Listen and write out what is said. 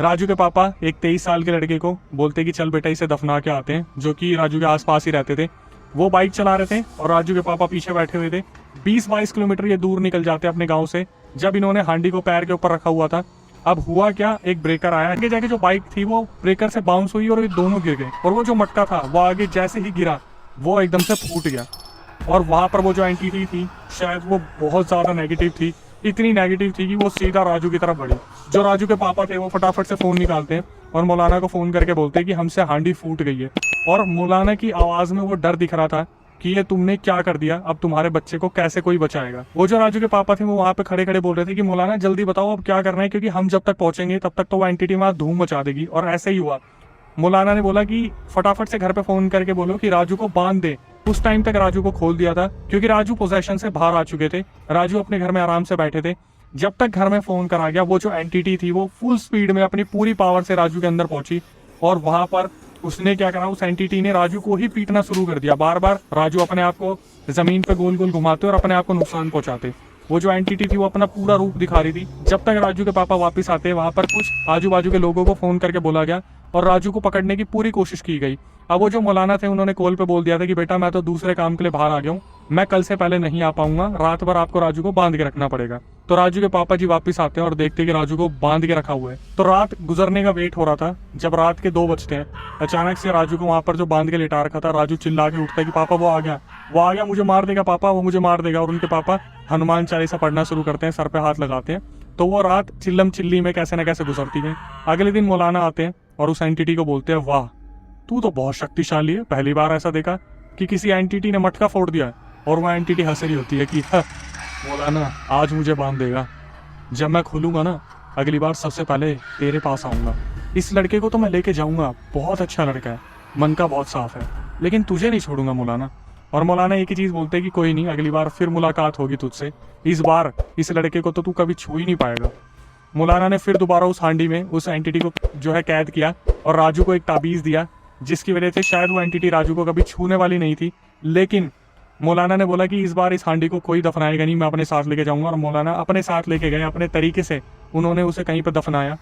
राजू के पापा एक 23 साल के लड़के को बोलते कि चल बेटा इसे दफना के आते हैं, जो कि राजू के आसपास ही रहते थे। वो बाइक चला रहे थे और राजू के पापा पीछे बैठे हुए थे। 20-22 किलोमीटर ये दूर निकल जाते अपने गांव से, जब इन्होंने हांडी को पैर के ऊपर रखा हुआ था। अब हुआ क्या, एक ब्रेकर आया, आगे जाके जो बाइक थी वो ब्रेकर से बाउंस हुई और ये दोनों गिर गए। और वो जो मटका था वो आगे जैसे ही गिरा वो एकदम से फूट गया। और वहां पर वो जो एंटिटी थी शायद वो बहुत ज्यादा नेगेटिव थी, इतनी नेगेटिव थी कि वो सीधा राजू की तरफ बढ़ी। जो राजू के पापा थे वो फटाफट से फोन निकालते हैं और मौलाना को फोन करके बोलते हैं कि हमसे हांडी फूट गई है। और मौलाना की आवाज में वो डर दिख रहा था कि ये तुमने क्या कर दिया, अब तुम्हारे बच्चे को कैसे कोई बचाएगा। वो जो राजू के पापा थे वो वहां पे खड़े खड़े बोल रहे थे कि मौलाना जल्दी बताओ अब क्या करना है, क्योंकि हम जब तक पहुंचेंगे तब तक तो वो एंटिटी वहां धूम मचा देगी। और ऐसे ही हुआ। मौलाना ने बोला कि फटाफट से घर पे फोन करके बोलो कि राजू को बांध दे। उस टाइम तक राजू को खोल दिया था क्योंकि राजू पोजेशन से बाहर आ चुके थे। राजू अपने घर में आराम से बैठे थे। जब तक घर में फोन करा गया वो जो एंटिटी थी वो फुल स्पीड में अपनी पूरी पावर से राजू के अंदर पहुंची। और वहां पर उसने क्या करा, उस एंटिटी ने राजू को ही पीटना शुरू कर दिया। बार बार राजू अपने आप को जमीन पे गोल गोल घुमाते और अपने आप को नुकसान पहुंचाते। वो जो एंटिटी थी वो अपना पूरा रूप दिखा रही थी। जब तक राजू के पापा वापस आते वहां पर कुछ आजू बाजू के लोगों को फोन करके बोला गया और राजू को पकड़ने की पूरी कोशिश की गई। अब वो जो मौलाना थे उन्होंने कॉल पे बोल दिया था कि बेटा मैं तो दूसरे काम के लिए बाहर आ गया हूँ, मैं कल से पहले नहीं आ पाऊंगा, रात भर आपको राजू को बांध के रखना पड़ेगा। तो राजू के पापा जी वापस आते हैं और देखते हैं कि राजू को बांध के रखा हुआ है। तो रात गुजरने का वेट हो रहा था। जब रात के 2 बजते हैं अचानक से राजू को वहां पर जो बांध के लिटा रखा था, राजू चिल्ला के उठता है कि पापा वो आ गया, मुझे मार देगा पापा, वो मुझे मार देगा। और उनके पापा हनुमान चालीसा पढ़ना शुरू करते हैं, सर पे हाथ लगाते हैं। तो वो रात चिल्लम चिल्ली में कैसे न कैसे गुजरती है। अगले दिन मौलाना आते हैं और उस एंटिटी को बोलते हैं वाह तू तो बहुत शक्तिशाली है, पहली बार ऐसा देखा कि किसी एंटिटी ने मटका फोड़ दिया। और वो एंटिटी हंस रही होती है कि मौलाना आज मुझे बांध देगा, जब मैं खुलूंगा ना अगली बार सबसे पहले तेरे पास आऊंगा। इस लड़के को तो मैं लेके जाऊंगा, बहुत अच्छा लड़का है, मन का बहुत साफ है, लेकिन तुझे नहीं छोड़ूंगा मौलाना। और मौलाना एक ही चीज बोलते हैं कि कोई नहीं, अगली बार फिर मुलाकात होगी तुझसे, इस बार इस लड़के को तो तू कभी छू ही नहीं पाएगा। मौलाना ने फिर दोबारा उस हांडी में उस एंटिटी को जो है कैद किया और राजू को एक ताबीज दिया, जिसकी वजह से शायद वो एंटिटी राजू को कभी छूने वाली नहीं थी। लेकिन मौलाना ने बोला कि इस बार इस हांडी को कोई दफनाएगा नहीं, मैं अपने साथ लेके जाऊंगा। और मौलाना अपने साथ लेके गए, अपने तरीके से उन्होंने उसे कहीं पर दफनाया।